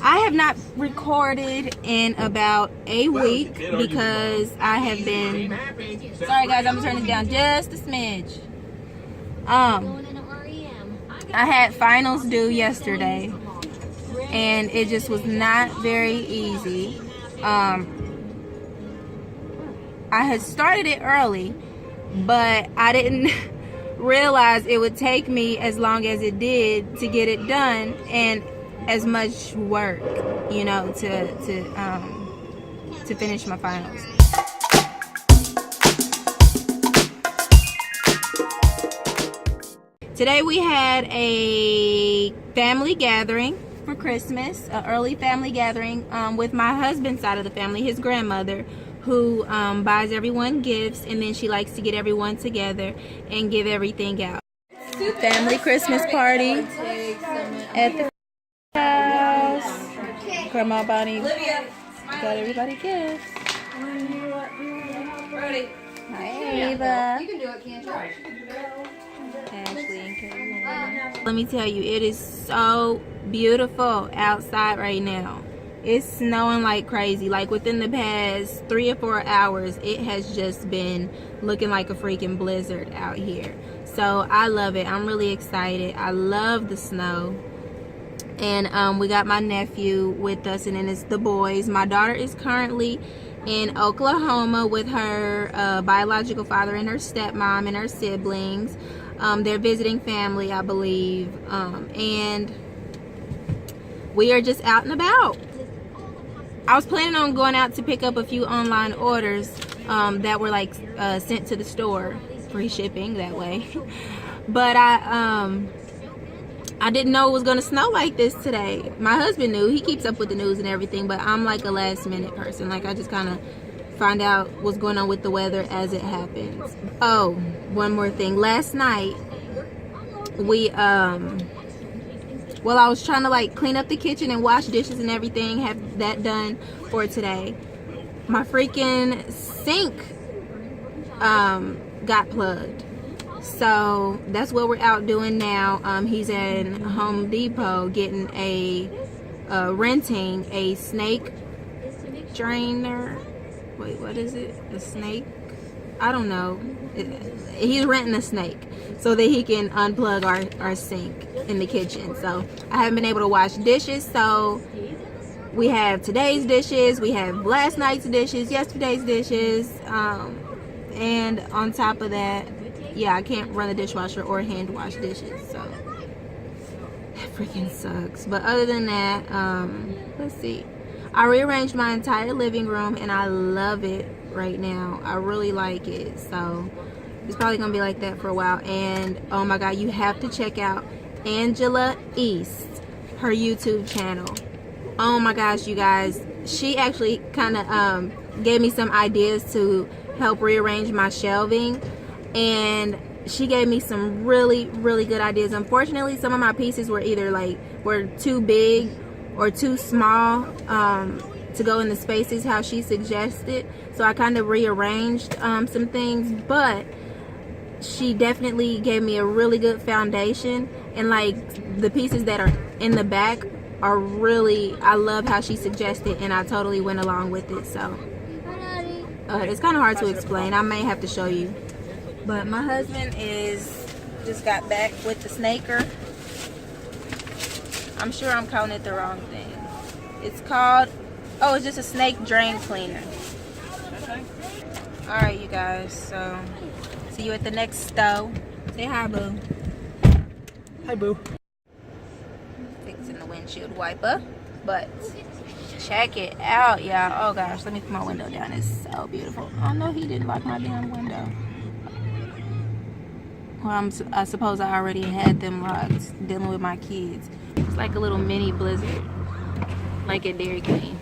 I have not recorded in about a week because I have been, sorry guys, I'm gonna turn this down just a smidge. I had finals due yesterday and it just was not very easy. I had started it early, but I didn't realize it would take me as long as it did to get it done, and as much work, you know, to finish my finals. Today we had a family gathering for Christmas, an early family gathering with my husband's side of the family, his grandmother, who buys everyone gifts, and then she likes to get everyone together and give everything out. Family Christmas party at the house. Grandma Bonnie got everybody gifts. Hi, Ava. You can do it, can't you? Ashley and Kaylin. Let me tell you, it is so beautiful outside right now. It's snowing like crazy. Like within the past 3 or 4 hours, it has just been looking like a freaking blizzard out here. So I love it. I'm really excited. I love the snow. And we got my nephew with us, and then it's the boys. My daughter is currently in Oklahoma with her biological father and her stepmom and her siblings. They're visiting family, I believe. And we are just out and about. I was planning on going out to pick up a few online orders that were like sent to the store, free shipping that way. But I didn't know it was gonna snow like this today. My husband knew. He keeps up with the news and everything, but I'm like a last minute person. Like I just kind of find out what's going on with the weather as it happens. Oh, one more thing. Last night we well, I was trying to like clean up the kitchen and wash dishes and everything, have that done for today. My freaking sink got plugged. So that's what we're out doing now. He's in Home Depot getting renting a snake drainer. Wait, what is it? A snake? I don't know. He's renting a snake so that he can unplug our sink in the kitchen. So I haven't been able to wash dishes. So we have today's dishes, we have last night's dishes, yesterday's dishes, and on top of that, yeah, I can't run the dishwasher or hand wash dishes, so that freaking sucks. But other than that, let's see, I rearranged my entire living room and I love it right now. I really like it, so it's probably gonna be like that for a while. And oh my god, you have to check out Angela East, her YouTube channel. Oh my gosh, you guys, she actually kind of gave me some ideas to help rearrange my shelving, and she gave me some really good ideas. Unfortunately, some of my pieces were either were too big or too small to go in the spaces how she suggested, so I kind of rearranged some things. But she definitely gave me a really good foundation, and like the pieces that are in the back are really, I love how she suggested, and I totally went along with it. So it's kind of hard to explain. I may have to show you. But my husband just got back with the snaker. I'm sure I'm calling it the wrong thing. It's called, oh, it's just a snake drain cleaner. Alright, you guys, so see you at the next stove. Say hi, boo. Hi, boo. Fixing the windshield wiper, but check it out, y'all. Oh gosh, let me put my window down. It's so beautiful. Oh no, he didn't lock my damn window. Well, I suppose I already had them locked, dealing with my kids. It's like a little mini blizzard, like at Dairy Queen.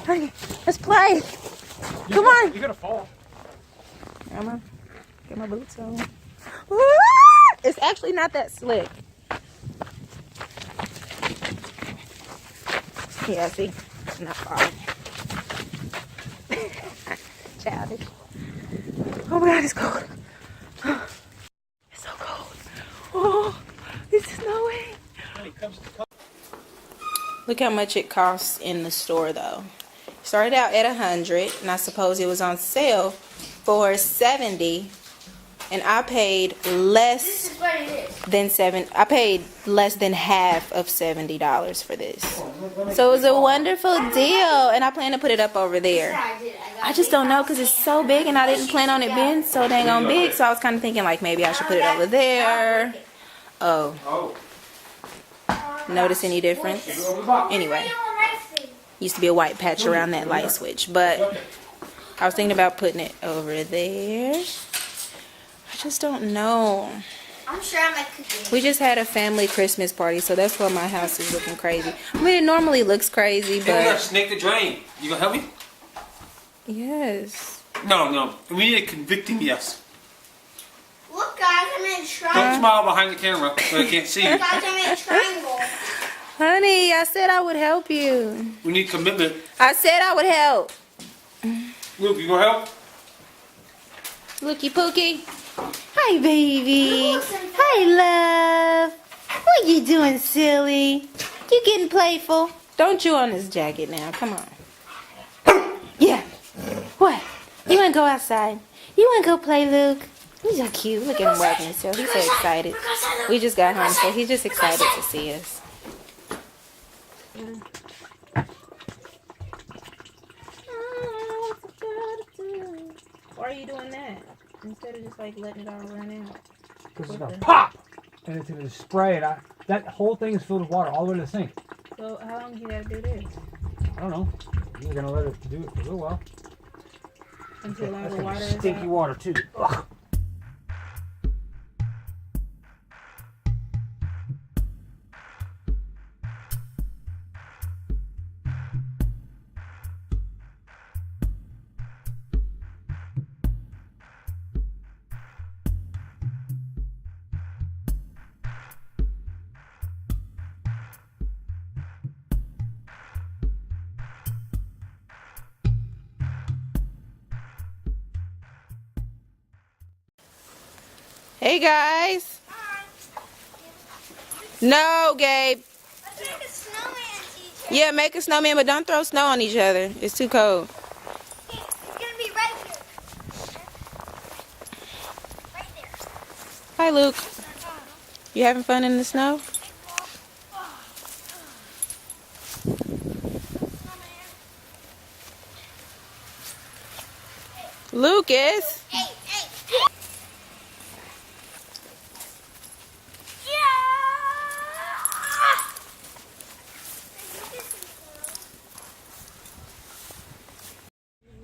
Hey, let's play. Come on. You're gonna fall. I'm gonna get my boots on. It's actually not that slick. Yeah, see? Not far. Childish. Oh my God, it's cold. It's so cold. Oh, it's snowing. Look how much it costs in the store though. Started out at 100, and I suppose it was on sale for 70, and I paid less than I paid less than half of $70 for this. So it was a wonderful deal, and I plan to put it up over there. I just don't know because it's so big, and I didn't plan on it being so dang on big. So I was kind of thinking like maybe I should put it over there. Oh. Notice any difference? Anyway, used to be a white patch around that light switch, but I was thinking about putting it over there. I just don't know. I'm sure I'm like cooking. We just had a family Christmas party, so that's why my house is looking crazy. I mean, it normally looks crazy, Hey, we gotta but snake the drain. You gonna help me? yes. No. We need a convicting yes. Look, guys, I'm in a Don't triangle. smile behind the camera so I can't see you. Guys, I'm in a triangle. Honey, I said I would help you. We need commitment. I said I would help. Luke, you gonna help? Looky Pookie. Hi, baby. Hi, love. What you doing, silly? You getting playful? Don't chew on this jacket now. Come on. Yeah. What? You want to go outside? You want to go play, Luke? He's so cute. Look at him rubbing himself. He's so excited. We just got home, so he's just excited to see us. Why are you doing that? Instead of just like letting it all run out. Because it's gonna pop, and it's gonna spray it. That whole thing is filled with water all the way to the sink. So how long do you gotta do this? I don't know. You're gonna let it do it for a little while. Until all That's the gonna water be is stinky out? water too. Ugh. Hey guys. No, Gabe. Let's make a snowman, teacher. Yeah, make a snowman, but don't throw snow on each other. It's too cold. It's gonna be right here. Right there. Hi, Luke. You having fun in the snow? Lucas. Hey.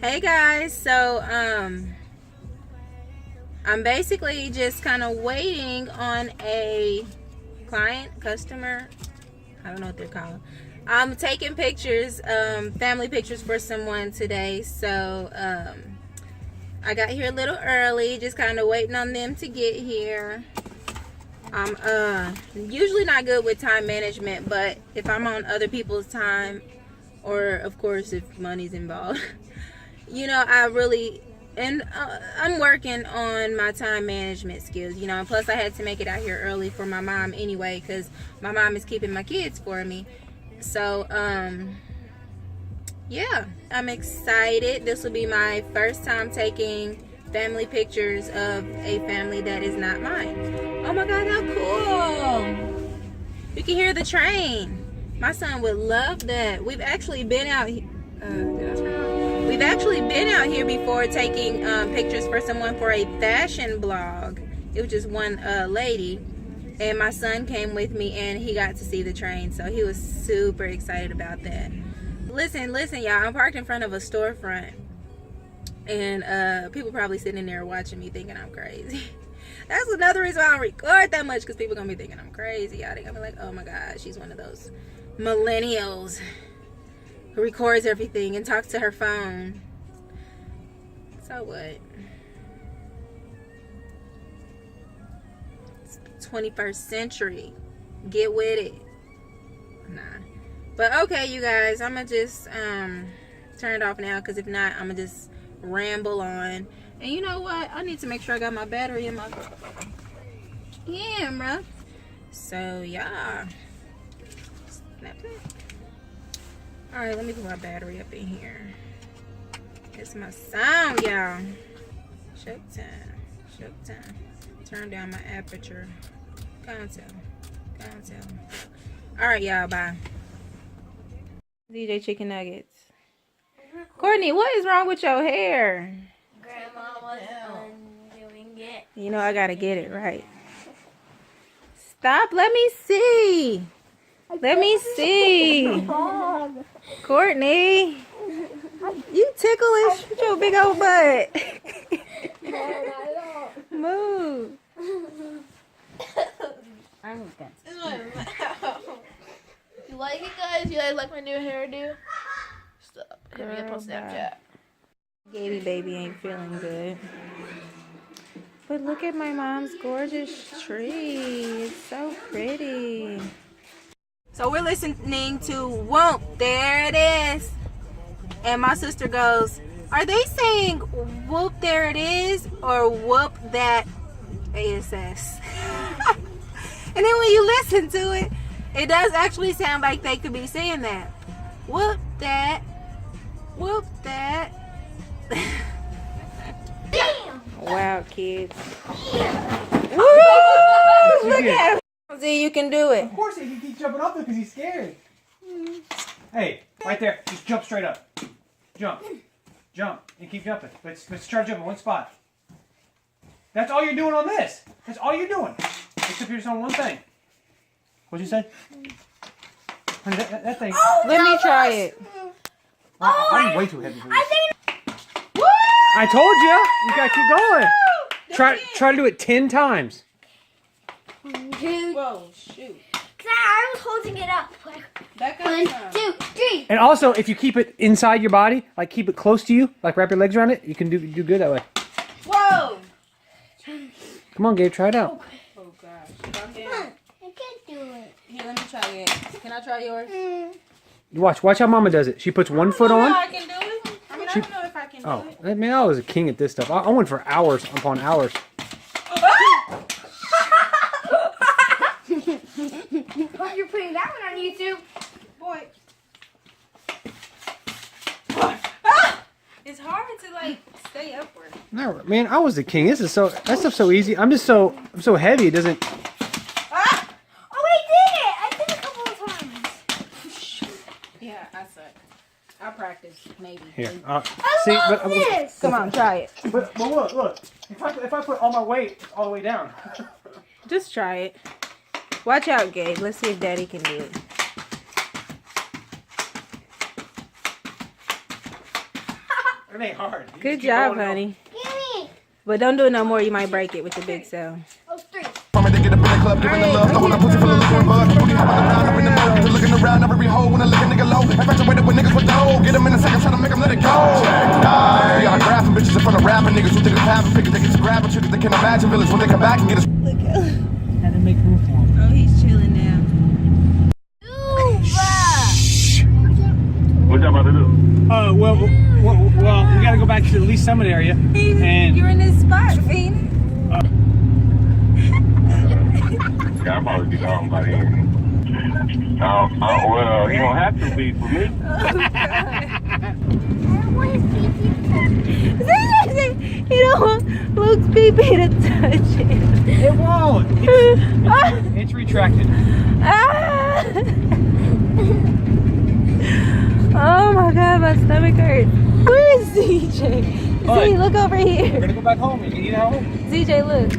Hey guys, so I'm basically just kind of waiting on a customer, I don't know what they're called. I'm taking pictures, family pictures for someone today, so I got here a little early, just kind of waiting on them to get here. I'm usually not good with time management, but if I'm on other people's time, or of course if money's involved, you know, I'm working on my time management skills, you know, and plus I had to make it out here early for my mom anyway, because my mom is keeping my kids for me. So yeah, I'm excited. This will be my first time taking family pictures of a family that is not mine. Oh my God, how cool! You can hear the train. My son would love that. We've actually been out here. We've actually been out here before taking pictures for someone for a fashion blog. It was just one lady, and my son came with me, and he got to see the train, so he was super excited about that. Listen, y'all. I'm parked in front of a storefront, and people probably sitting there watching me thinking I'm crazy. That's another reason why I don't record that much, because people gonna be thinking I'm crazy. Y'all, they gonna be like, oh my God, she's one of those millennials who records everything and talks to her phone. So what? It's 21st century. Get with it. Nah. But okay, you guys, I'm gonna just turn it off now, because if not, I'm gonna just ramble on. And you know what? I need to make sure I got my battery in my camera. So yeah. Snap it. Alright, let me put my battery up in here. It's my sound, y'all. Showtime. Showtime. Turn down my aperture. Contour. Alright, y'all. Bye. DJ Chicken Nuggets. Courtney, what is wrong with your hair? Grandma was undoing it. You know I gotta get it right. Stop. Let me see. Let me see. Courtney. You ticklish with your big old butt. Move. You like it, guys? You guys like my new hairdo? Stop. Hit me up on Snapchat. Gaby baby ain't feeling good. But look at my mom's gorgeous tree. It's so pretty. So we're listening to Whoop, There It Is. And my sister goes, are they saying whoop there it is or whoop that ASS? And then when you listen to it, it does actually sound like they could be saying that. Whoop that. Whoop that. Wow, kids. Woo! Look at him. See, you can do it. Of course, he can keep jumping up there because he's scared. Hey, right there. Just jump straight up. Jump. Jump. And keep jumping. Let's try to jump in one spot. That's all you're doing on this. That's all you're doing. Except you're just on one thing. What'd you say? Honey, that thing. Let me try it. I'm way too heavy for this. I told you. You gotta keep going. Try to do it 10 times. Whoa, shoot. I was holding it up. Back up. 1, 2, 3. And also, if you keep it inside your body, like keep it close to you, like wrap your legs around it, you can do good that way. Whoa. Come on, Gabe, try it out. Oh, gosh. Calm down. I can't do it. Here, let me try it. Can I try yours? Watch how Mama does it. She puts one foot on. I can do it. I mean, I don't know if I can do Oh, it. man, I was a king at this stuff. I went for hours upon hours. Hope you're putting that one on YouTube. Boy. It's hard to, like, stay upward. No, man, I was the king. That stuff's so easy. I'm so heavy. It doesn't. Oh, I did it. I did it a couple of times. Yeah, I suck. I'll practice, maybe. Here. I See, love but this. Come on, try it. But look. If I put all my weight, it's all the way down. Just try it. Watch out, Gabe. Let's see if Daddy can do it. It ain't hard. You Good just keep job, going honey. Gimme. But don't do it no more. You might break it with the big cell. Oh, 3. Looking around every hole when I look a nigga low. Infatuated with niggas with dough. Get them in a second, try to make them let it go. We are graphing bitches in front of rapping niggas who think it's having figures. They get to grabbing shit that they can't imagine. Villains when they come back and get us. Had to make room for him. Oh, he's chilling now. What y'all about to do? Well, we gotta go back to at least Summit area. And You're in this spot, Phoenix. Yeah, I'll probably be gone by then. Well, you don't have to be for me. I don't want his pee-pee. You don't want Luke's pee-pee to touch it. it won't. It's retracted. Ah! Oh my God, my stomach hurts. Where is CJ? What? See, look over We're here. gonna go back home. You can eat at home. CJ, look.